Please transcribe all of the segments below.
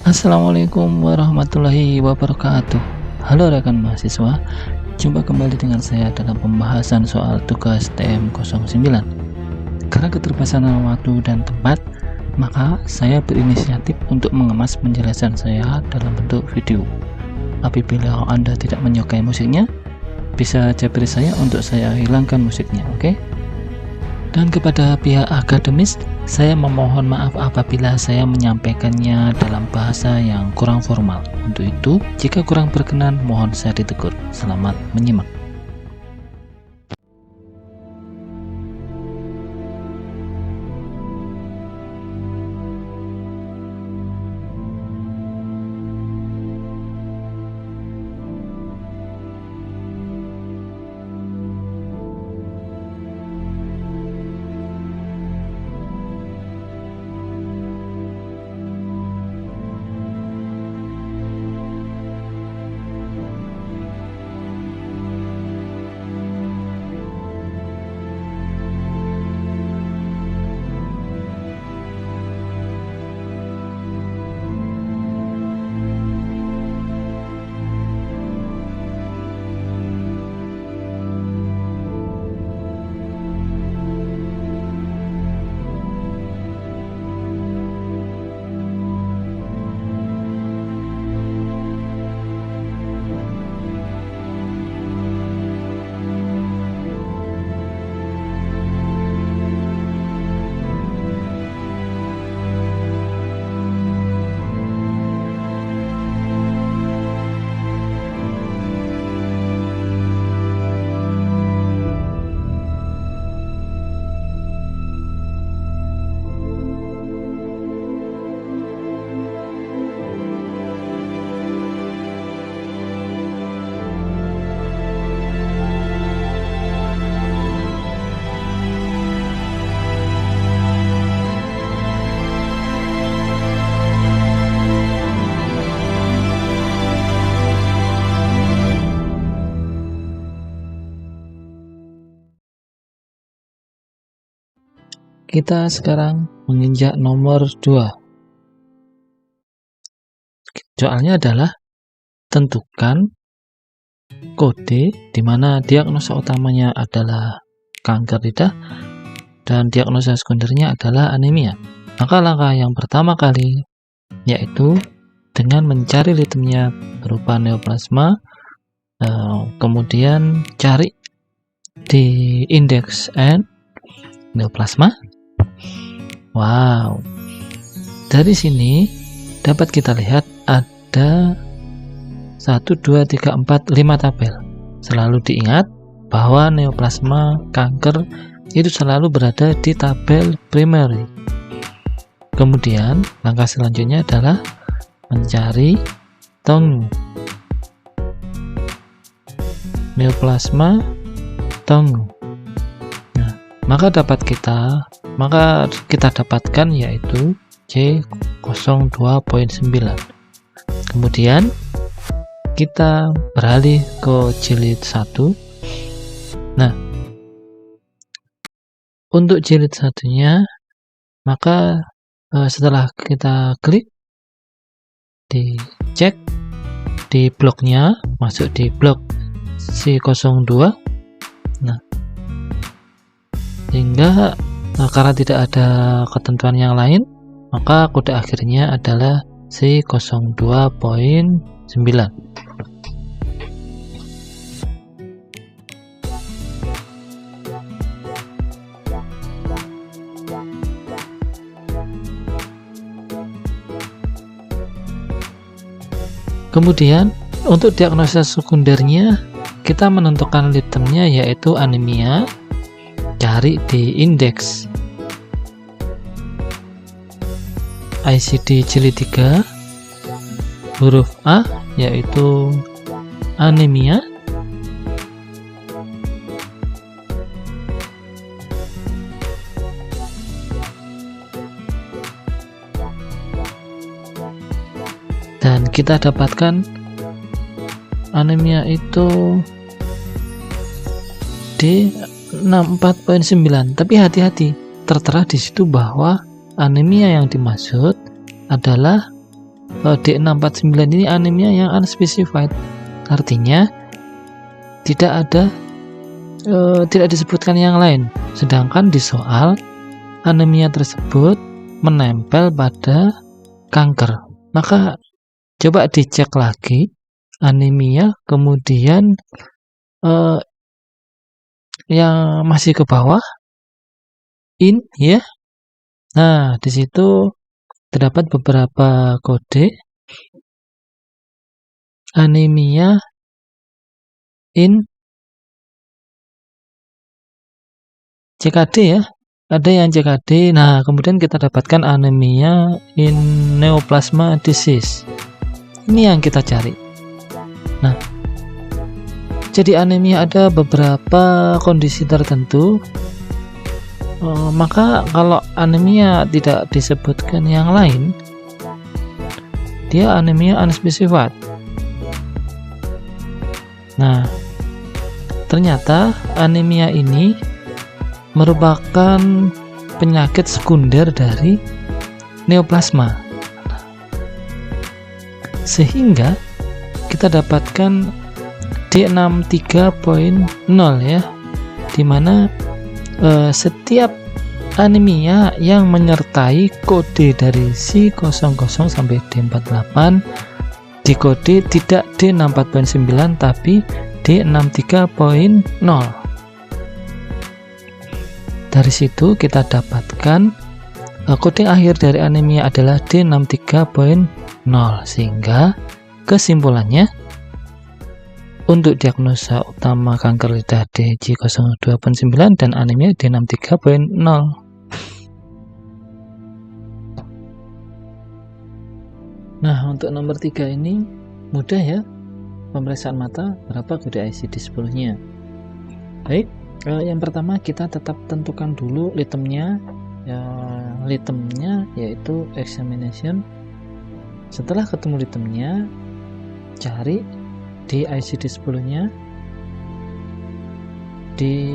Assalamualaikum warahmatullahi wabarakatuh. Halo rekan mahasiswa, jumpa kembali dengan saya dalam pembahasan soal tugas TM09. Karena keterbatasan waktu dan tempat, maka saya berinisiatif untuk mengemas penjelasan saya dalam bentuk video. Apabila Anda tidak menyukai musiknya, bisa jabri saya untuk saya hilangkan musiknya, oke? Dan kepada pihak akademis, saya memohon maaf apabila saya menyampaikannya dalam bahasa yang kurang formal. Untuk itu, jika kurang berkenan, mohon saya ditegur. Selamat menyimak. Kita sekarang menginjak nomor 2. Soalnya adalah tentukan kode di mana diagnosa utamanya adalah kanker lidah dan diagnosa sekundernya adalah anemia. Maka langkah yang pertama kali yaitu dengan mencari litemnya berupa neoplasma, kemudian cari di indeks N neoplasma. Wow, dari sini dapat kita lihat ada 1, 2, 3, 4, 5 tabel. Selalu diingat bahwa neoplasma kanker itu selalu berada di tabel primary. Kemudian langkah selanjutnya adalah mencari tongue neoplasma tongue. Nah, maka kita dapatkan yaitu C02.9. Kemudian kita beralih ke jilid 1. Nah, untuk jilid satunya, maka setelah kita klik, dicek di bloknya, masuk di blok C02. Nah, sehingga karena tidak ada ketentuan yang lain, maka kode akhirnya adalah C02.9. Kemudian untuk diagnosa sekundernya, kita menentukan litemnya yaitu anemia. Cari di indeks ICD jilid 3 huruf A yaitu anemia. Dan kita dapatkan anemia itu di 64.9. Tapi hati-hati, tertera di situ bahwa anemia yang dimaksud adalah D649 ini anemia yang unspecified, artinya tidak disebutkan yang lain, sedangkan di soal anemia tersebut menempel pada kanker. Maka coba dicek lagi anemia, kemudian yang masih ke bawah ya. Nah, di situ terdapat beberapa kode anemia CKD ya. Ada yang CKD. Nah, kemudian kita dapatkan anemia in neoplasma disease. Ini yang kita cari. Nah, jadi anemia ada beberapa kondisi tertentu. Maka kalau anemia tidak disebutkan yang lain, dia anemia unspecified. Nah, ternyata anemia ini merupakan penyakit sekunder dari neoplasma, sehingga kita dapatkan D63.0 ya, dimana setiap anemia yang menyertai kode dari C00 sampai D48 dikode tidak D64.9 tapi D63.0. Dari situ kita dapatkan kode akhir dari anemia adalah D63.0, sehingga kesimpulannya untuk diagnosa utama kanker lidah D-J02.9 dan anemia D63.0. Nah, untuk nomor 3 ini mudah ya, pemeriksaan mata berapa kode ICD-10-nya. Baik, yang pertama kita tetap tentukan dulu litemnya, yaitu examination. Setelah ketemu litemnya, cari di ICD-10-nya di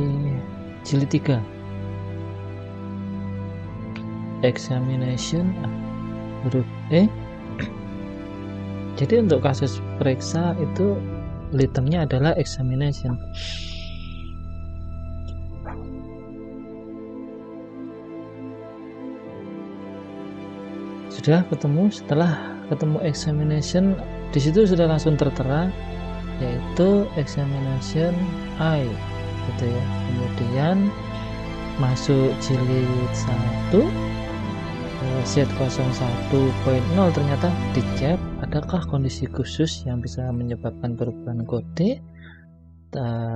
jilid 3 examination huruf E. Jadi untuk kasus periksa itu litemnya adalah examination. Sudah ketemu, setelah ketemu examination, di situ sudah langsung tertera yaitu examination I gitu ya. Kemudian masuk jilid 1 Z01.0, ternyata dicek adakah kondisi khusus yang bisa menyebabkan perubahan kode.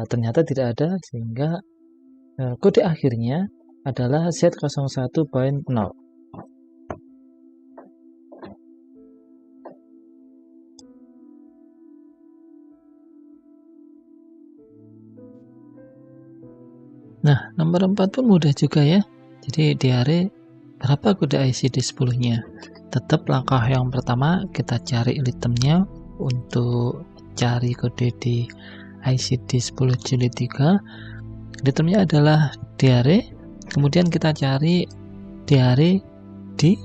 Ternyata tidak ada, sehingga kode akhirnya adalah Z01.0. Nah, nomor 4 pun mudah juga ya. Jadi diare berapa kode ICD-10-nya? Tetap langkah yang pertama kita cari litemnya untuk cari kode di ICD-10 jilid 3. Litemnya adalah diare. Kemudian kita cari diare di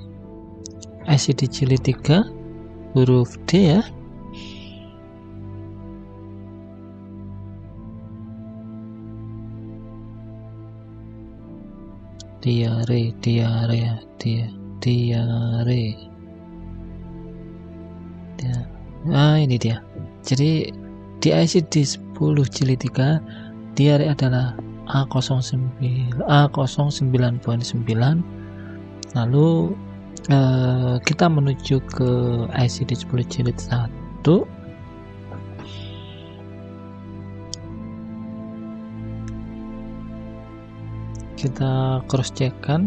ICD jilid 3 huruf D ya. Diare. Nah, ini dia. Jadi di ICD-10 jilid 3 diare adalah A09.9. Lalu kita menuju ke ICD-10 jilid 1. Kita cross check kan.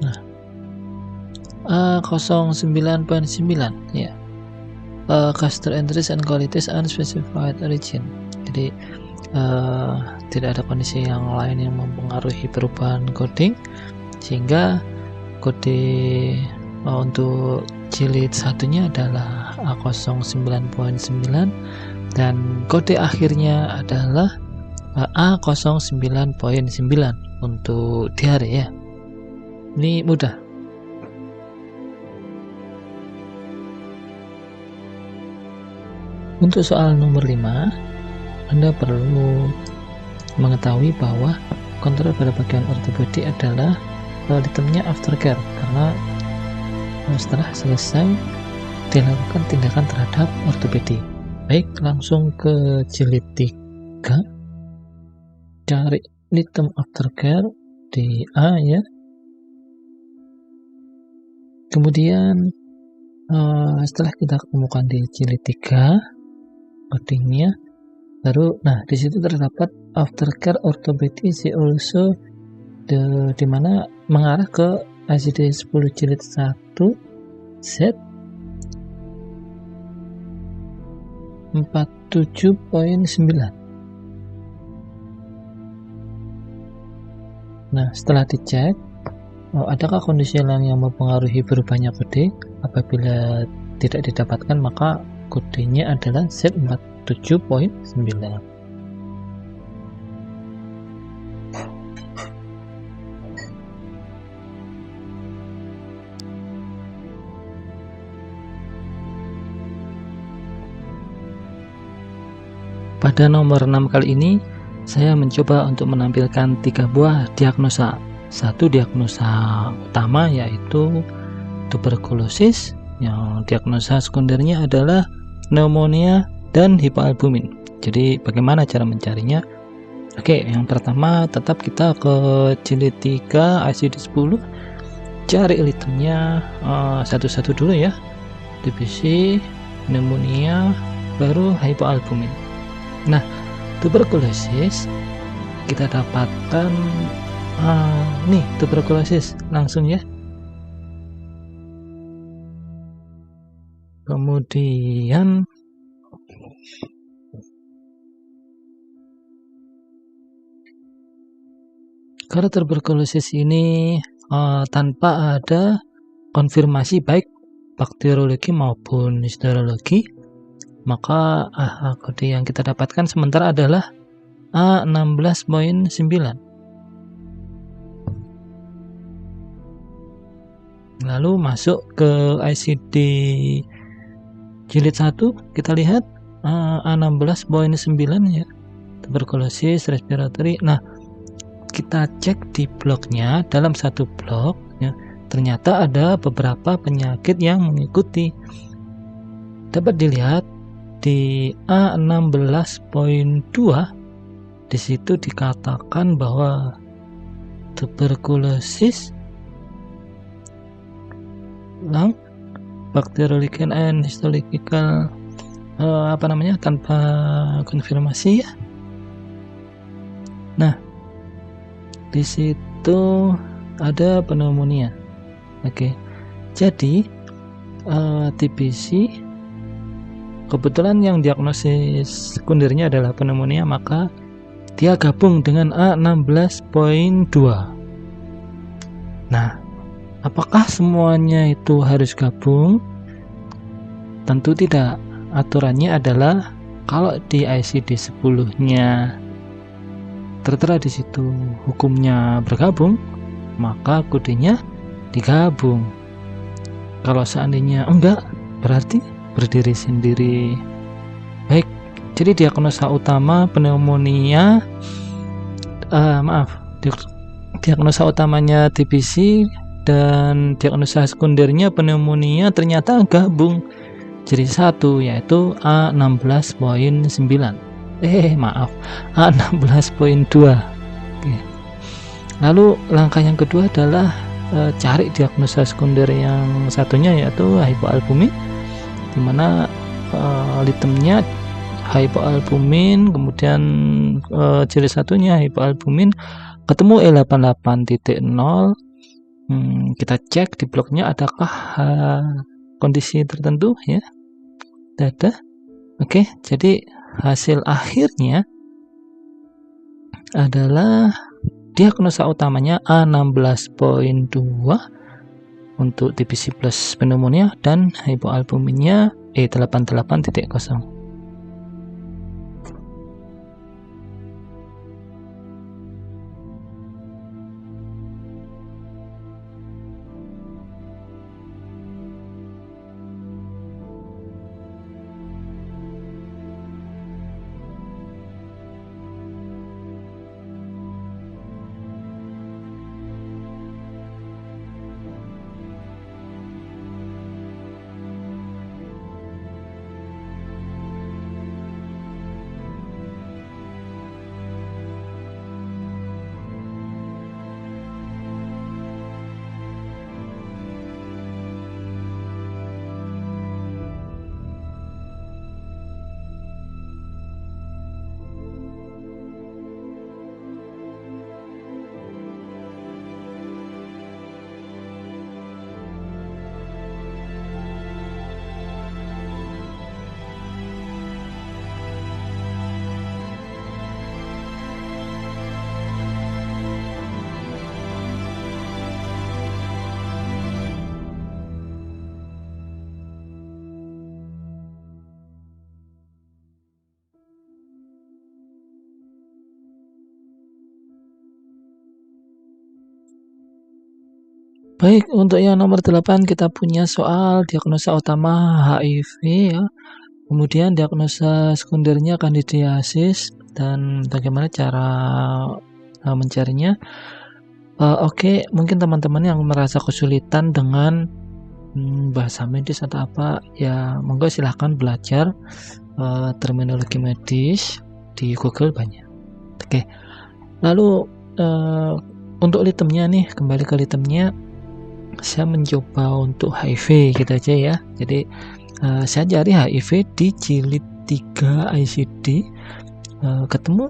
Nah, A09.9 ya, gastroenteritis and colitis unspecified origin. Jadi tidak ada kondisi yang lain yang mempengaruhi perubahan coding, sehingga kode untuk jilid satunya adalah A09.9 dan kode akhirnya adalah A09.9 untuk diare ya. Ini mudah. Untuk soal nomor 5, Anda perlu mengetahui bahwa kontrol pada bagian ortopedi adalah itemnya aftercare, karena setelah selesai dilakukan tindakan terhadap ortopedi. Baik, langsung ke jilid 3, cari item aftercare di A ya. Kemudian setelah kita temukan di jilid 3 codingnya, baru di situ terdapat aftercare orthopedic is also di mana mengarah ke ICD 10 jilid 1 Z 47.9. Setelah dicek, adakah kondisi lain yang mempengaruhi berubahnya kode? Apabila tidak didapatkan, maka kodenya adalah Z47.9. Pada nomor 6 kali ini, saya mencoba untuk menampilkan 3 buah diagnosa. Satu diagnosa utama yaitu tuberkulosis, yang diagnosa sekundernya adalah pneumonia dan hipoalbumin. Jadi bagaimana cara mencarinya? Oke, yang pertama tetap kita ke jilid 3 ICD 10, cari itemnya satu-satu dulu ya. TBC, pneumonia, baru hipoalbumin. Tuberkulosis kita dapatkan nih, tuberkulosis langsung ya. Kemudian kalau tuberkulosis ini tanpa ada konfirmasi baik bakteriologi maupun histologi, maka kode yang kita dapatkan sementara adalah A16.9. Lalu masuk ke ICD jilid 1, kita lihat A16.9 ya, tuberkulosis respiratory. Kita cek di bloknya, dalam satu blok ya, ternyata ada beberapa penyakit yang mengikuti. Dapat dilihat di A16.2, di situ dikatakan bahwa tuberkulosis, lung, bacteriological and histological tanpa konfirmasi ya. Di situ ada pneumonia. Oke. Jadi TBC kebetulan yang diagnosis sekundernya adalah pneumonia, maka dia gabung dengan A16.2. Apakah semuanya itu harus gabung? Tentu tidak. Aturannya adalah kalau di ICD 10-nya tertera di situ hukumnya bergabung, maka kodenya digabung. Kalau seandainya enggak, berarti berdiri sendiri. Baik, jadi diagnosa utama pneumonia, diagnosa utamanya TBC dan diagnosa sekundernya pneumonia ternyata gabung jadi satu, yaitu A16.9. A16.2. Oke. Lalu langkah yang kedua adalah cari diagnosa sekunder yang satunya, yaitu hipoalbumin, dimana itemnya hipoalbumin, kemudian jilid satunya hipoalbumin, ketemu E88.0. Kita cek di bloknya adakah kondisi tertentu ya. Ada. Oke, jadi hasil akhirnya adalah diagnosa utamanya A16.2 untuk TBC plus pneumonia dan hipoalbuminnya E88.0. Baik, untuk yang nomor 8 kita punya soal diagnosa utama HIV ya, kemudian diagnosa sekundernya kandidiasis dan bagaimana cara mencarinya. Oke, mungkin teman-teman yang merasa kesulitan dengan bahasa medis atau apa, ya monggo silahkan belajar terminologi medis di Google banyak. Oke, lalu untuk litemnya nih, kembali ke litemnya, saya mencoba untuk HIV gitu aja ya. Jadi saya cari HIV di jilid 3 ICD, ketemu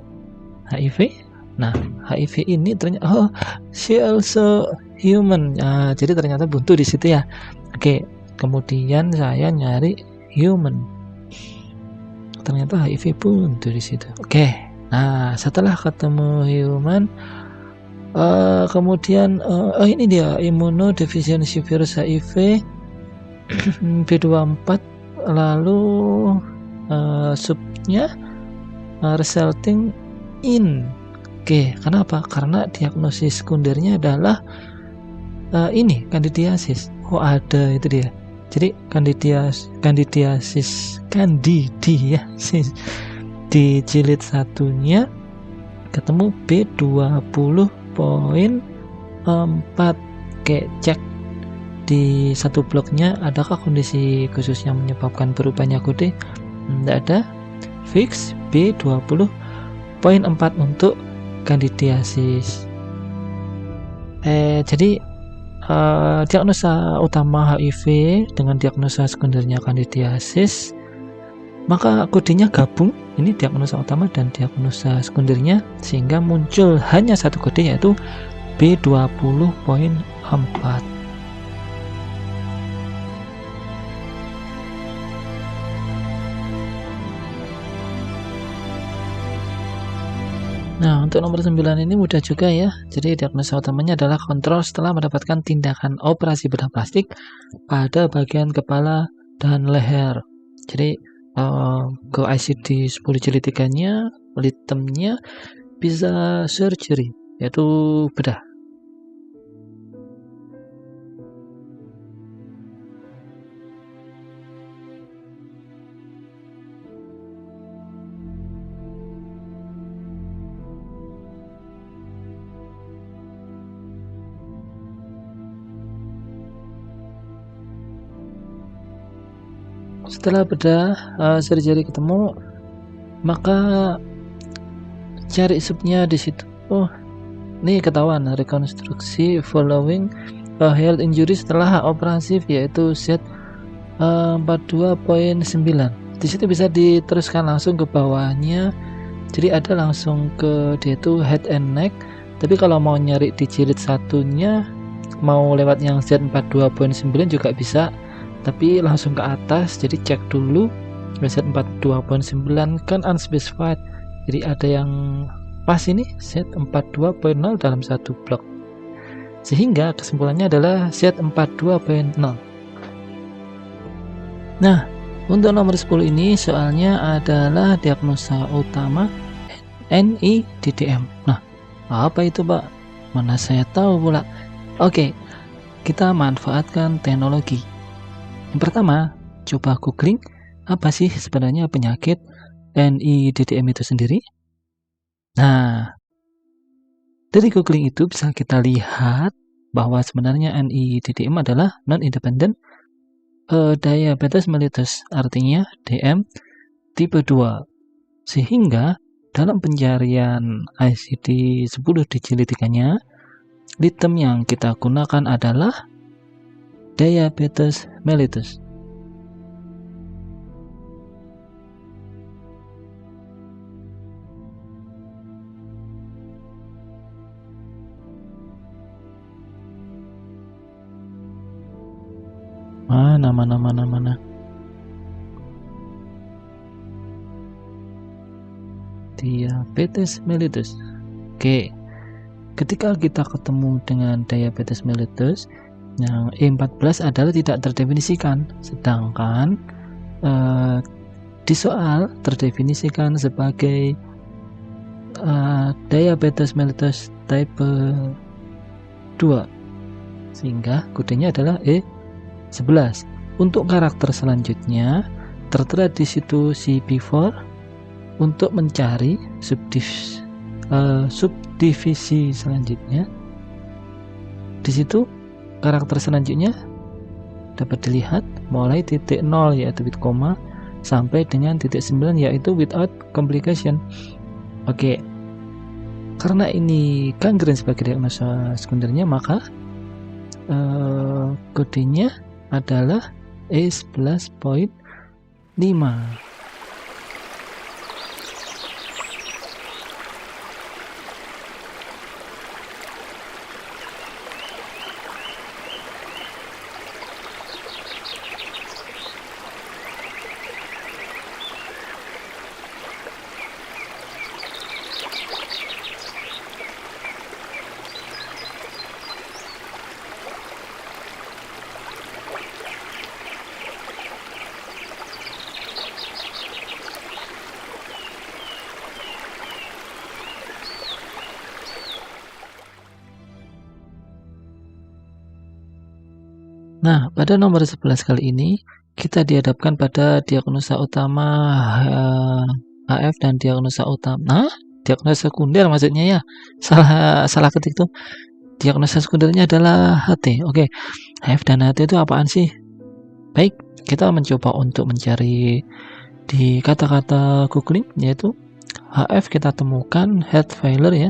HIV. Nah, HIV ini ternyata she also human. Jadi ternyata buntu di situ ya. Oke, kemudian saya nyari human. Ternyata HIV buntu di situ. Oke. Nah, setelah ketemu human, kemudian ini dia immunodeficiency virus HIV B24, lalu subnya resulting in. Oke, kenapa? Karena diagnosis sekundernya adalah ini kandidiasis. Oh, ada itu dia. Jadi kandidiasis ya. Di jilid satunya ketemu B20.4. Oke, cek di satu bloknya adakah kondisi khusus yang menyebabkan berubahnya kode. Tidak ada. Fix B20.4 untuk kandidiasis. Jadi diagnosa utama HIV dengan diagnosa sekundernya kandidiasis, maka kodenya gabung, ini diagnosa utama dan diagnosa sekundernya, sehingga muncul hanya satu kode, yaitu B20.4. Nah, untuk nomor 9 ini mudah juga ya. Jadi diagnosa utamanya adalah kontrol setelah mendapatkan tindakan operasi bedah plastik pada bagian kepala dan leher. Jadi ke ICD 10 jilid 3-nya, litemnya bisa surgery, yaitu bedah. Setelah bedah surgery ketemu, maka cari subnya di situ. Oh, ini ketahuan rekonstruksi following health injury setelah operasi, yaitu Z42.9. Di situ bisa diteruskan langsung ke bawahnya. Jadi ada langsung ke dia itu head and neck. Tapi kalau mau nyari di jilid satunya, mau lewat yang Z42.9 juga bisa. Tapi langsung ke atas, jadi cek dulu Z42.9 kan unspecified, jadi ada yang pas ini Z42.0 dalam satu blok, sehingga kesimpulannya adalah Z42.0. Nah, untuk nomor 10 ini soalnya adalah diagnosa utama NIDDM. Nah, apa itu Pak? Mana saya tahu pula. Oke, kita manfaatkan teknologi. Yang pertama, coba googling apa sih sebenarnya penyakit NIDDM itu sendiri. Nah, dari googling itu bisa kita lihat bahwa sebenarnya NIDDM adalah non-independent diabetes mellitus, artinya DM tipe 2. Sehingga dalam pencarian ICD 10 di jilid 3-nya, litem yang kita gunakan adalah diabetes mellitus. Mana. Diabetes mellitus. Oke. Ketika kita ketemu dengan diabetes mellitus, yang E14 adalah tidak terdefinisikan, sedangkan di soal terdefinisikan sebagai diabetes mellitus type 2. sehingga kodenya adalah E11. Untuk karakter selanjutnya tertera di situ CP4 untuk mencari subdivisi selanjutnya. Di situ karakter selanjutnya dapat dilihat mulai titik 0 yaitu bit koma sampai dengan titik 9 yaitu without complication. Oke, karena ini gangren sebagai diagnosa sekundernya, maka kodenya adalah E11.5. Nah, pada nomor 11 kali ini kita dihadapkan pada diagnosa utama HF dan diagnosa utama diagnosa sekunder maksudnya ya. Salah ketik tuh. Diagnosa sekundernya adalah HT. Oke. HF dan HT itu apaan sih? Baik, kita mencoba untuk mencari di kata-kata googling, yaitu HF kita temukan heart failure ya.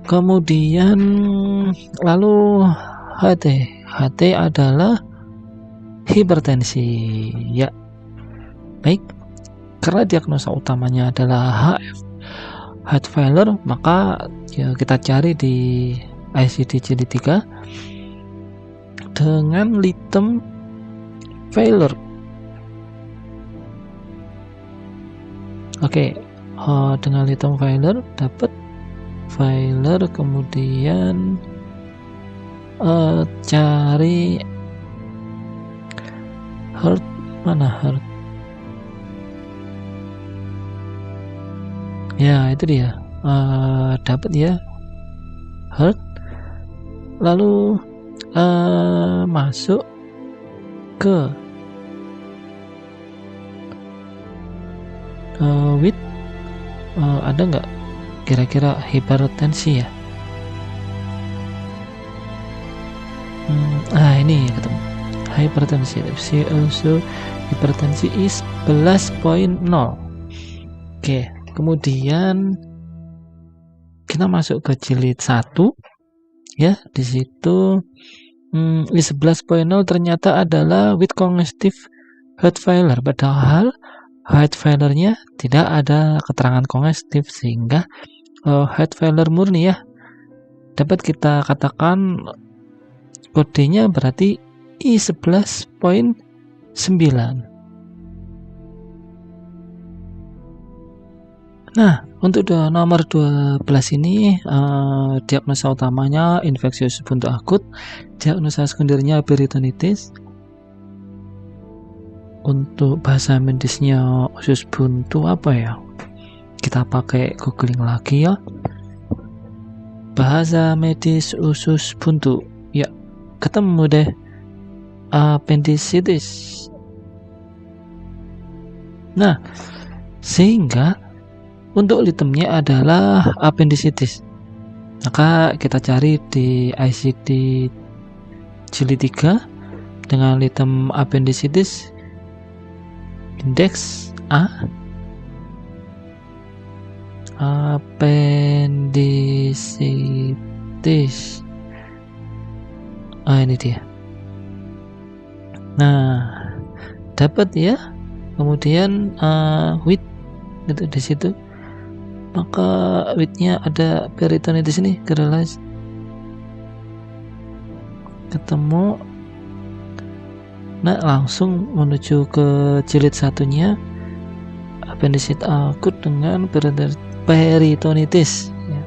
Kemudian lalu HT adalah hipertensi ya. Baik, karena diagnosa utamanya adalah HF heart failure, maka ya kita cari di ICD jilid 3 dengan litem failure. Oke, dengan litem failure dapat failure, kemudian cari heart, mana heart ya, itu dia. Dapat ya heart, lalu masuk ke with ada nggak kira-kira hipertensi ya? Ini ketemu hipertensi. Also hipertensi is 11.0. Oke, kemudian kita masuk ke jilid 1 ya. Di situ is 11.0 ternyata adalah with congestive heart failure, padahal heart failure-nya tidak ada keterangan congestive, sehingga heart failure murni ya. Dapat kita katakan kodenya berarti I11.9. Nah, untuk nomor 12 ini diagnosa utamanya infeksius buntu akut, diagnosa sekundernya peritonitis. Untuk bahasa medisnya usus buntu apa ya? Kita pakai googling lagi ya. Bahasa medis usus buntu. Ya, ketemu deh. Appendicitis. Nah, sehingga untuk litemnya adalah appendicitis. Maka kita cari di ICD jilid 3 dengan litem appendicitis indeks A. Appendicitis. Ini dia. Nah, dapat ya. Kemudian with itu di situ. Maka with-nya ada peritonitis ini, generalized. Ketemu. Nah, langsung menuju ke jilid satunya, appendisit akut dengan peritonitis ya.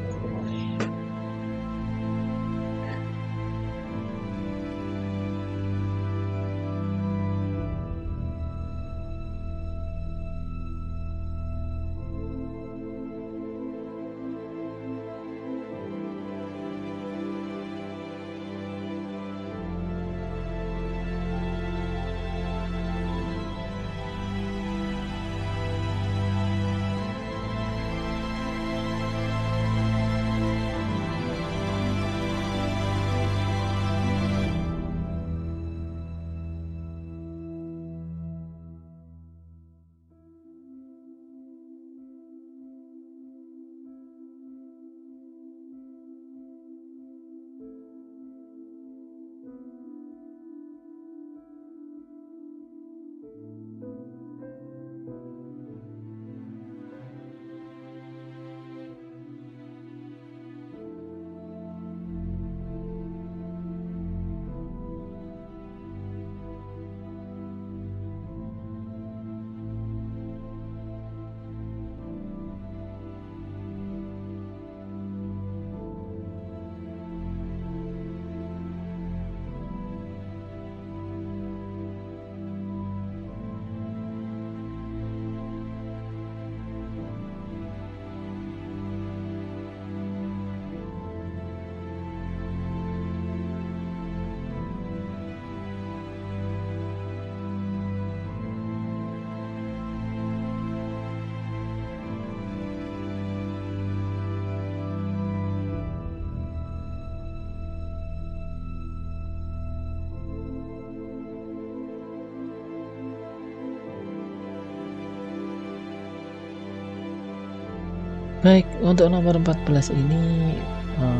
Baik, untuk nomor 14 ini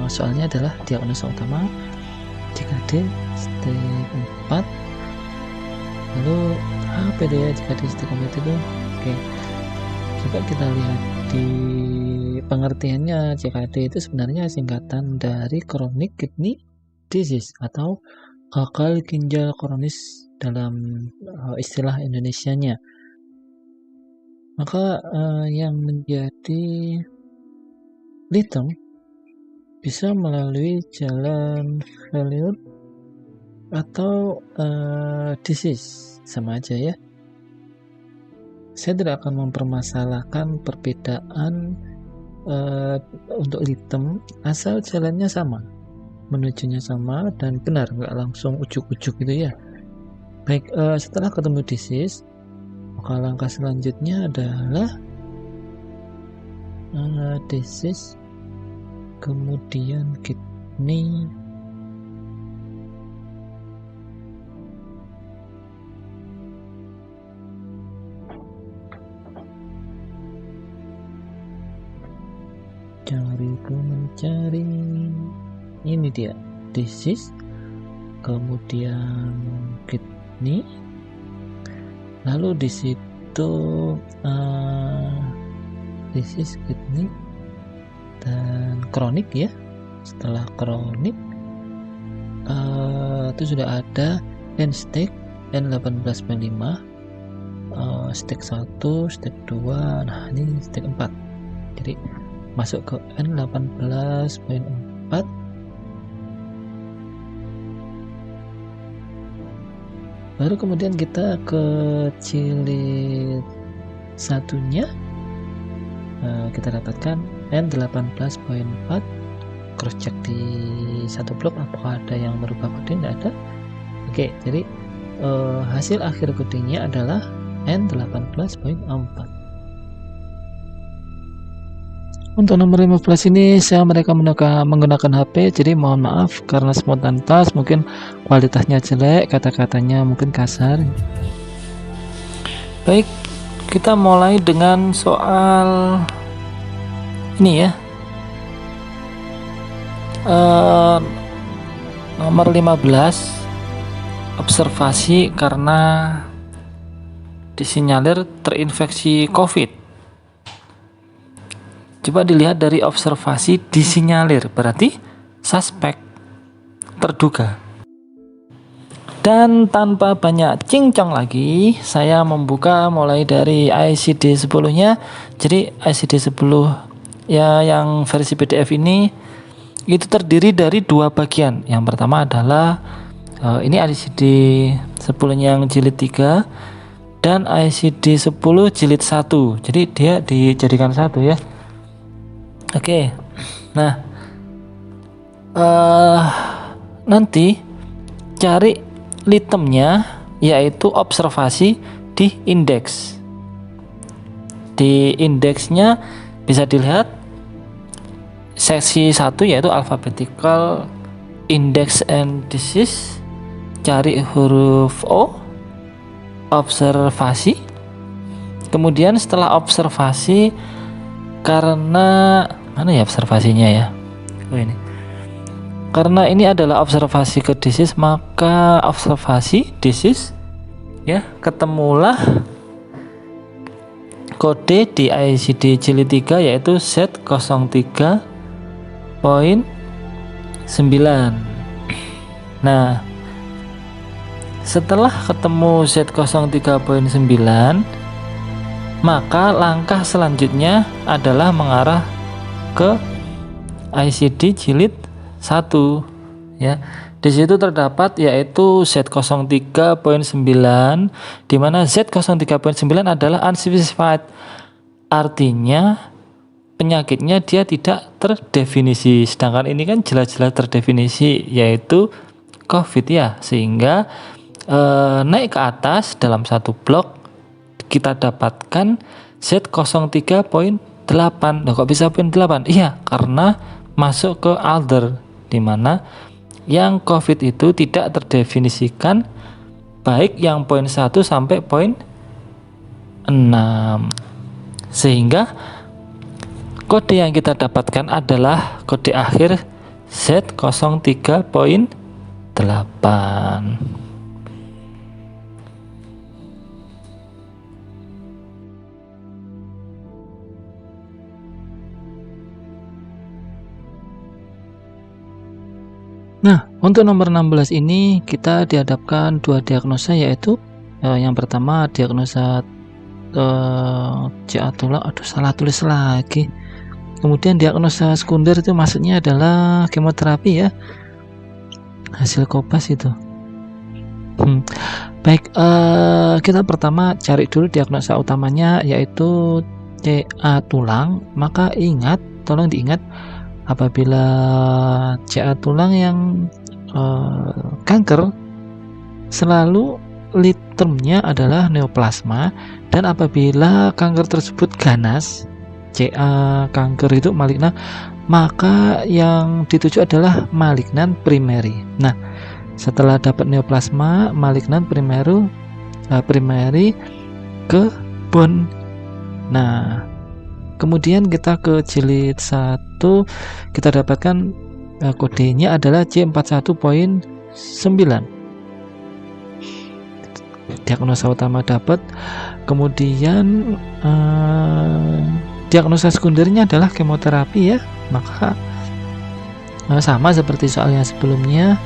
soalnya adalah diagnosa utama JKD step 4. Lalu apa itu ya JKD step 4 itu? Oke, coba kita lihat di pengertiannya. JKD itu sebenarnya singkatan dari chronic kidney disease atau gagal ginjal kronis dalam istilah Indonesianya. Maka yang menjadi litem bisa melalui jalan failure atau disease, sama aja ya. Saya tidak akan mempermasalahkan perbedaan untuk litem, asal jalannya sama, menujunya sama dan benar, nggak langsung ujuk-ujuk gitu ya. Baik, setelah ketemu disease, maka langkah selanjutnya adalah disease, kemudian kidney, mencari ini dia disease, kemudian kidney, lalu di situ disease, kidney, dan kronik ya. Setelah kronik itu sudah ada end stage N18.5, stage 1, stage 2, nah ini stage 4. Jadi masuk ke N18.4. Baru kemudian kita ke jilid satunya, kita dapatkan N18.4. cross check di satu blok apakah ada yang berubah kode, tidak ada. Oke, jadi hasil akhir kodenya adalah N18.4. Untuk nomor 15 ini mereka menggunakan HP, jadi mohon maaf karena spontanitas, mungkin kualitasnya jelek, kata-katanya mungkin kasar. Baik, kita mulai dengan soal ini ya. Nomor 15, observasi karena disinyalir terinfeksi COVID. Coba dilihat dari observasi disinyalir, berarti suspek, terduga. Dan tanpa banyak cincang lagi, saya membuka mulai dari ICD 10-nya. Jadi ICD 10 ya yang versi PDF ini itu terdiri dari dua bagian. Yang pertama adalah ini ICD 10 yang jilid 3 dan ICD 10 jilid 1. Jadi dia dijadikan satu ya. Oke, nah nanti cari litemnya, yaitu observasi di indeks. Di indeksnya bisa dilihat seksi 1 yaitu alphabetical index and disease, cari huruf O, observasi. Kemudian setelah observasi, karena mana ya observasinya ya? Oh ini. Karena ini adalah observasi ke disease, maka observasi disease ya, ketemulah kode di ICD jilid 3 yaitu Z03.9. Nah, setelah ketemu Z03.9, maka langkah selanjutnya adalah mengarah ke ICD jilid 1 ya. Di situ terdapat yaitu Z03.9, di mana Z03.9 adalah unspecified. Artinya penyakitnya dia tidak terdefinisi, sedangkan ini kan jelas-jelas terdefinisi yaitu COVID ya. Sehingga naik ke atas dalam satu blok kita dapatkan Z03.8. Loh, kok bisa 0.8? Iya, karena masuk ke Alder, di mana yang COVID itu tidak terdefinisikan, baik yang poin 1 sampai poin 6. Sehingga kode yang kita dapatkan adalah kode akhir Z03.8. Nah, untuk nomor 16 ini kita dihadapkan dua diagnosa, yaitu yang pertama diagnosa CA tulang, aduh salah tulis lagi. Kemudian diagnosa sekunder itu maksudnya adalah kemoterapi ya, hasil kopas itu. Baik, kita pertama cari dulu diagnosa utamanya, yaitu CA tulang. Maka tolong diingat, apabila CA tulang yang kanker, selalu lead termnya adalah neoplasma, dan apabila kanker tersebut ganas, CA kanker itu malignan, maka yang dituju adalah malignan primary. Nah, setelah dapat neoplasma, malignan primary ke bone. Nah, kemudian kita ke jilid 1, kita dapatkan kodenya adalah C41.9. Diagnosa utama dapat, kemudian diagnosa sekundernya adalah kemoterapi ya. Maka sama seperti soal yang sebelumnya,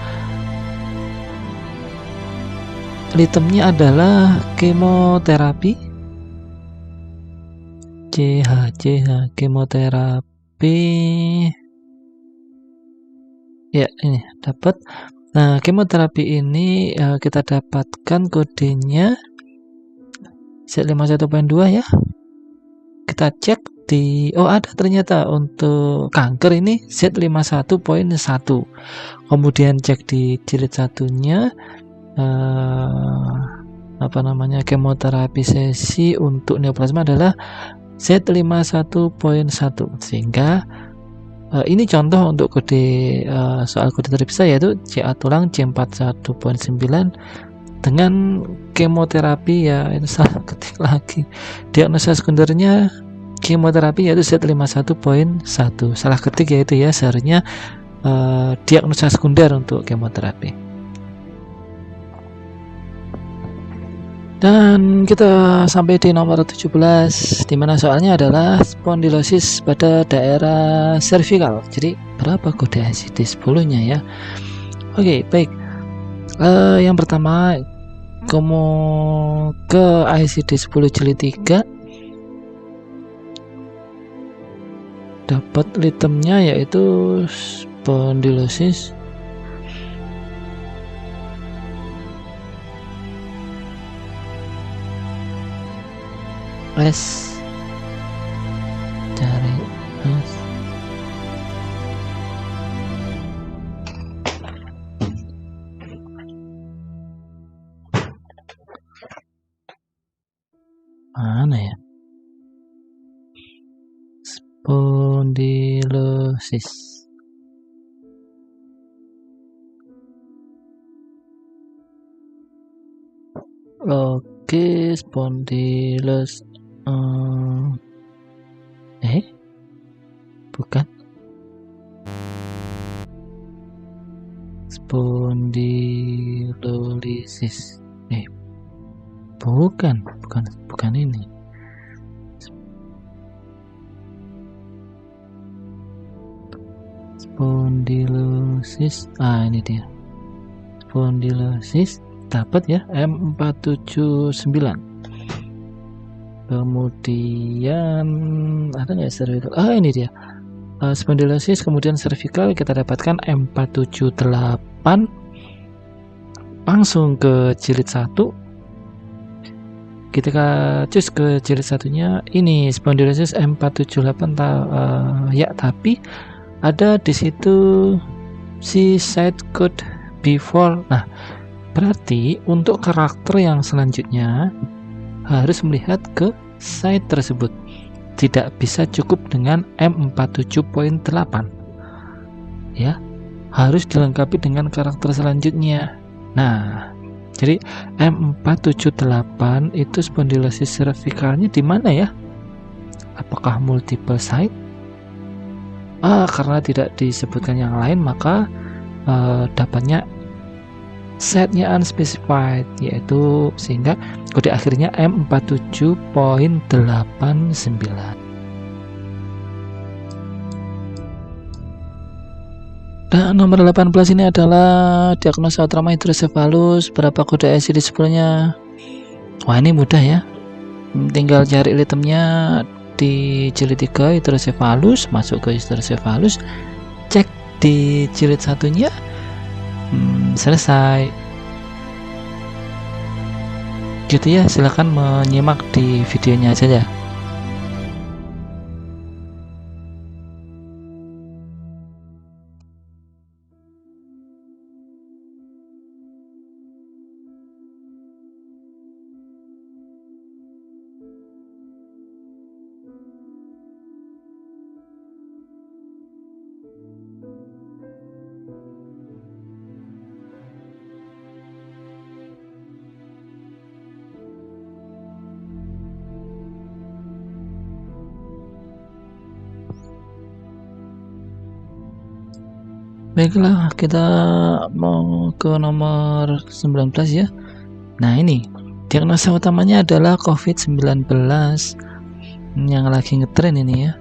itemnya adalah kemoterapi, CH kemoterapi ya, ini dapat. Nah, kemoterapi ini kita dapatkan kodenya Z51.2 ya. Kita cek di, oh ada ternyata untuk kanker ini Z51.1. Kemudian cek di jilid satunya, kemoterapi sesi untuk neoplasma adalah Z51.1, sehingga ini contoh untuk kode soal kode terpisah, yaitu CA tulang C41.9 dengan kemoterapi ya, itu salah ketik lagi. Diagnosa sekundernya kemoterapi yaitu Z51.1, salah ketik yaitu ya, seharusnya diagnosa sekunder untuk kemoterapi. Dan kita sampai di nomor 17, dimana soalnya adalah spondilosis pada daerah cervical. Jadi berapa kode ICD-10 nya ya? Oke, baik. Yang pertama ke ICD-10 jilid 3, dapat itemnya yaitu spondilosis S, cari S. Mana ya? Spondilosis. Oke, spondilosis. Bukan. Spondilolisis. Bukan ini. Spondilosis. Ini dia. Spondilosis dapat ya, M479. Kemudian ada nggak cervical? Ini dia. Spondilosis kemudian cervical kita dapatkan M478. Langsung ke jilid 1. Kita cus ke jilid satunya, ini spondilosis M478 ya, tapi ada di situ si side code before. Nah, berarti untuk karakter yang selanjutnya harus melihat ke site tersebut, tidak bisa cukup dengan M47.8 ya, harus dilengkapi dengan karakter selanjutnya. Nah, jadi M478 itu spondilosis cervicalnya di mana ya? Apakah multiple site Karena tidak disebutkan yang lain, maka dapatnya setnya unspecified, yaitu sehingga kode akhirnya M47.89. Dan nomor 18 ini adalah diagnosa utama hidrosefalus. Berapa kode IC di sebelumnya? Wah, ini mudah ya. Tinggal cari itemnya di jilid 3 hidrosefalus, masuk ke hidrosefalus, cek di jilid satunya, selesai. Gitu ya, silahkan menyimak di videonya saja. Baiklah, kita mau ke nomor 19 ya. Nah, ini diagnosa utamanya adalah COVID-19 yang lagi ngetren ini ya.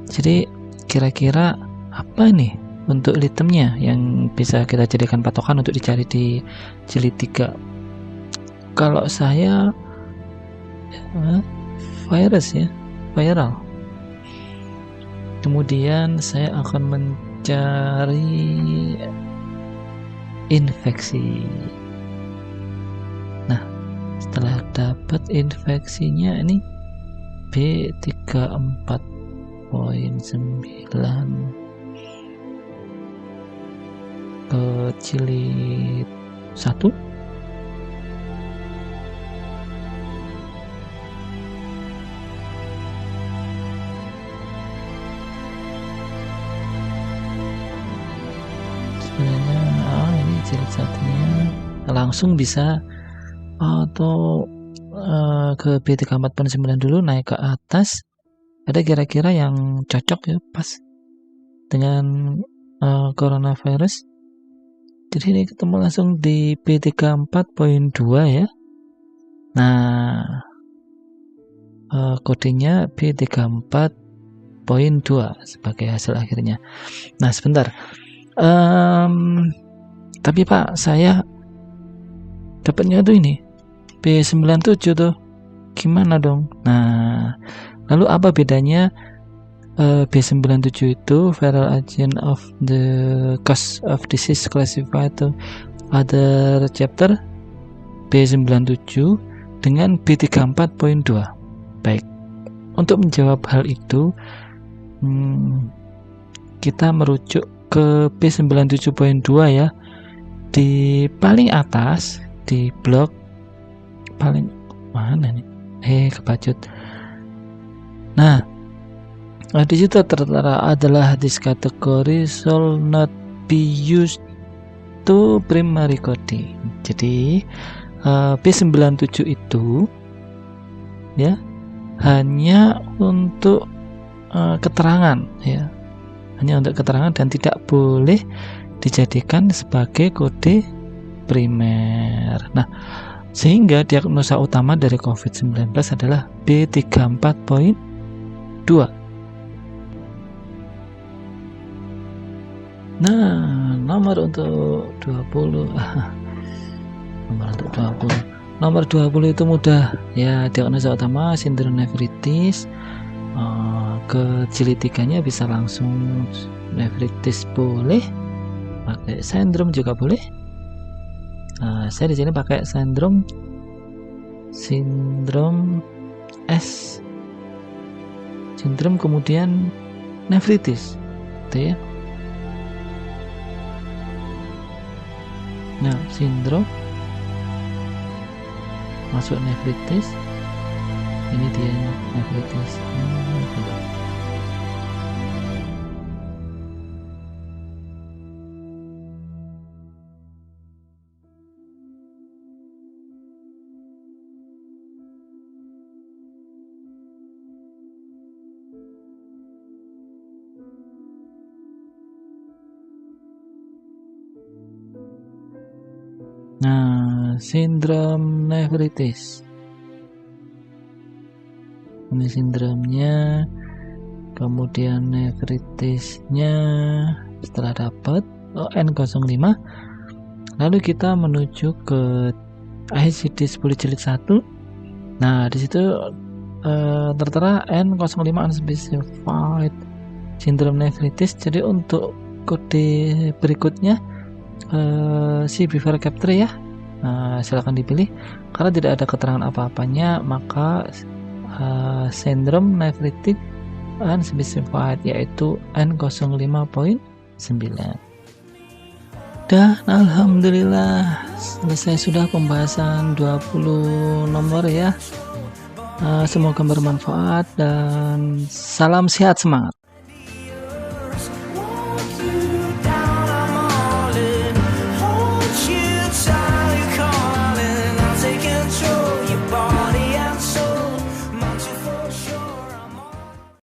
Jadi kira-kira apa nih untuk itemnya yang bisa kita jadikan patokan untuk dicari di jilid 3? Kalau saya virus ya, viral. Kemudian saya akan mencari infeksi. Nah, setelah dapat infeksinya ini B34.9 ke jilid 1. Sebenarnya ini jilid satunya langsung bisa atau ke B34.9 dulu, naik ke atas. Ada kira-kira yang cocok ya, pas dengan coronavirus. Jadi ini ketemu langsung di B34.2 ya. Nah, kodenya B34.2 sebagai hasil akhirnya. Nah, sebentar. Tapi Pak, saya dapatnya tuh ini B97 tuh. Gimana dong? Nah, lalu apa bedanya B97 itu viral agent of the cause of disease classified to other chapter B97 dengan B34.2. Baik, untuk menjawab hal itu kita merujuk ke B97.2 ya. Di paling atas di blok paling mana nih? Kebacut. Nah, di situ tertera adalah this category shall not be used to primary coding. Jadi B97 itu ya hanya untuk keterangan ya, hanya untuk keterangan dan tidak boleh dijadikan sebagai kode primer. Nah, sehingga diagnosa utama dari COVID-19 adalah B34.2. Nah, nomor untuk 20. Nomor 20 itu mudah ya, diagnosa utama sindrom nefritis. Ke jilid 3-nya bisa langsung nefritis boleh, pakai sindrom juga boleh. Saya di sini pakai sindrom S, sindrom kemudian nefritis, gitu ya. Nah, sindrom masuk nefritis, ini dia nefritis. Nah, sindrom nefritis. Ini sindromnya, kemudian nefritisnya. Setelah dapat N05, lalu kita menuju ke ICD 10 jilid 1. Nah, di situ tertera N05 unspecified syndrome nefritis. Jadi untuk kode berikutnya si before capture ya. Silakan dipilih. Karena tidak ada keterangan apa-apanya, maka sindrom nefritik unspecified yaitu N05.9. Dan alhamdulillah selesai sudah pembahasan 20 nomor ya. Semoga bermanfaat dan salam sehat semangat.